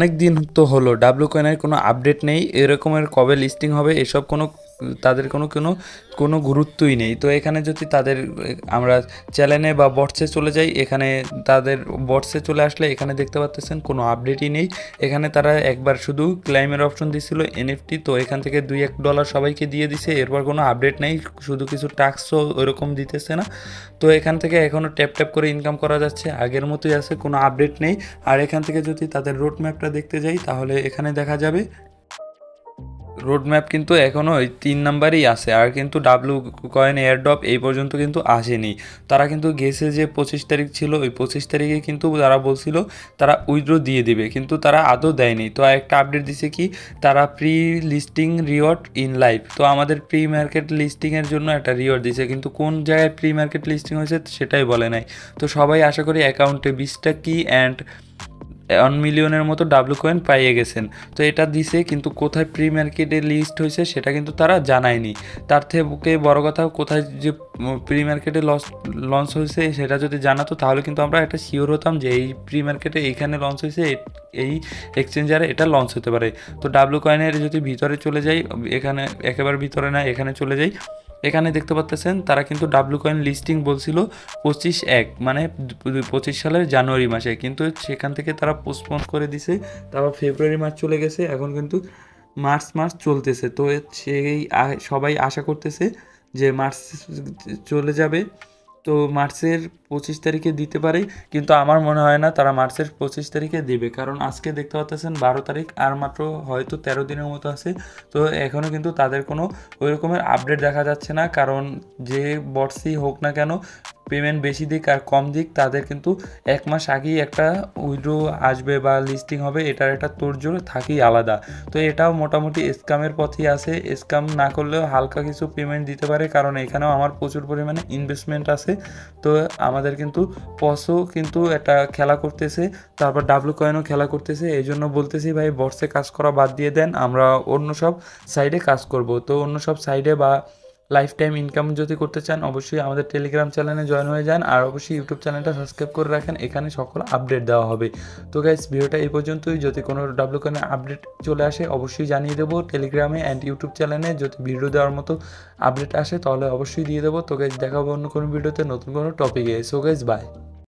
অনেক দিন তো হলো ডাব্লু কয়েনের কোনো আপডেট নেই, এরকমের কবে লিস্টিং হবে এসব কোনো তাদের কোনো কোনো কোনো গুরুত্বই নেই। তো এখানে যদি তাদের আমরা চ্যানেলে বা বটসে চলে যাই, এখানে তাদের বটসে চলে আসলে এখানে দেখতে পাচ্ছেন কোনো আপডেটই নেই। এখানে তারা একবার শুধু ক্লাইমের অপশন দিছিল এনএফটি, তো এখান থেকে $2-1 সবাইকে দিয়ে দিছে, এরপর কোনো আপডেট নেই, শুধু কিছু টাস্কও ওরকম দিতেছে না। তো এখান থেকে এখনও ট্যাপ ট্যাপ করে ইনকাম করা যাচ্ছে, আগের মতোই আছে, কোনো আপডেট নেই। আর এখান থেকে যদি তাদের রোড ম্যাপটা দেখতে যাই তাহলে এখানে দেখা যাবে রোড ম্যাপ কিন্তু এখনও ওই 3 নাম্বারই আছে, আর কিন্তু ডাব্লু কয়েন এয়ারড্রপ এই পর্যন্ত কিন্তু আসেনি। তারা কিন্তু গেছে যে 25 তারিখ ছিল, ওই 25 তারিখে কিন্তু তারা বলছিল তারা উইথড্র দিয়ে দিবে, কিন্তু তারা আদৌ দেয়নি। তো একটা আপডেট দিছে কি, তারা pre listing reward in live, তো আমাদের প্রি মার্কেট লিস্টিংয়ের জন্য একটা রিওয়ার্ড দিছে, কিন্তু কোন জায়গায় প্রি মার্কেট লিস্টিং হয়েছে সেটাই বলে নাই। তো সবাই আশা করি অ্যাকাউন্টে 20টা কি অ্যান্ড 1 মিলিয়নের মতো ডাব্লু কয়েন পাইয়ে গেছেন। তো এটা দিছে, কিন্তু কোথায় প্রি মার্কেটে লিস্ট হয়েছে সেটা কিন্তু তারা জানায়নি। তার থেকে বড় কথা, কোথায় যে প্রি মার্কেটে লঞ্চ হয়েছে সেটা যদি জানাতো তাহলে কিন্তু আমরা একটা শিওর হতাম যে এই প্রি মার্কেটে এইখানে লঞ্চ হয়েছে, এই এক্সচেঞ্জারে এটা লঞ্চ হতে পারে। তো ডাব্লু কয়েনের যদি ভিতরে চলে যাই, এখানে একেবারে ভিতরে না, এখানে চলে যাই, এখানে দেখতে পাচ্ছেন তারা কিন্তু ডাব্লু কয়েন লিস্টিং বলছিল 25/1 মানে 25 সালের জানুয়ারি মাসে, কিন্তু সেখান থেকে তারা পোস্টপোন করে দিছে। তারপর ফেব্রুয়ারি মাস চলে গেছে, এখন কিন্তু মার্চ চলতেছে। তো সেই সবাই আশা করতেছে যে মার্চ চলে যাবে, তো মার্চের 25 তারিখে দিতে পারে, কিন্তু আমার মনে হয় না তারা মার্চের 25 তারিখে দেবে, কারণ আজকে দেখতে পাচ্ছেন 12 তারিখ, আর মাত্র হয়তো 13 দিনের মতো আছে। তো এখনও কিন্তু তাদের কোনো ওই রকমের আপডেট দেখা যাচ্ছে না, কারণ যে বটসই হোক না কেন, পেমেন্ট বেশি দিক আর কম দিক, তাদের কিন্তু 1 মাস আগেই একটা উইথড্র আসবে বা লিস্টিং হবে, এটার একটা তোড়জোড় থাকেই আলাদা। তো এটাও মোটামুটি স্ক্যামের পথেই আছে, স্ক্যাম না করলেও হালকা কিছু পেমেন্ট দিতে পারে, কারণ এখানেও আমার প্রচুর পরিমাণে ইনভেস্টমেন্ট আছে। তো আমাদের কিন্তু পসও কিন্তু একটা খেলা করতেছে, তারপর ডাব্লু কয়েনও খেলা করতেছে, এই জন্য বলতেছি ভাই বটসে কাজ করা বাদ দিয়ে দেন, আমরা অন্য সব সাইডে কাজ করব। তো অন্য সব সাইডে বা লাইফ টাইম ইনকাম যদি করতে চান অবশ্যই আমাদের টেলিগ্রাম চ্যানেলে জয়েন হয়ে যান, আর অবশ্যই ইউটিউব চ্যানেলটা সাবস্ক্রাইব করে রাখেন, এখানে সকল আপডেট দেওয়া হবে। তো গাইস ভিডিওটা এই পর্যন্তই, যদি কোনো ডাব্লু কয়েনের আপডেট চলে আসে অবশ্যই জানিয়ে দেবো টেলিগ্রামে অ্যান্ড ইউটিউব চ্যানেলে, যদি ভিডিও দেওয়ার মতো আপডেট আসে তাহলে অবশ্যই দিয়ে দেবো। তো গাইস দেখা হবে অন্য কোনো ভিডিওতে নতুন কোনো টপিকে। So guys bye.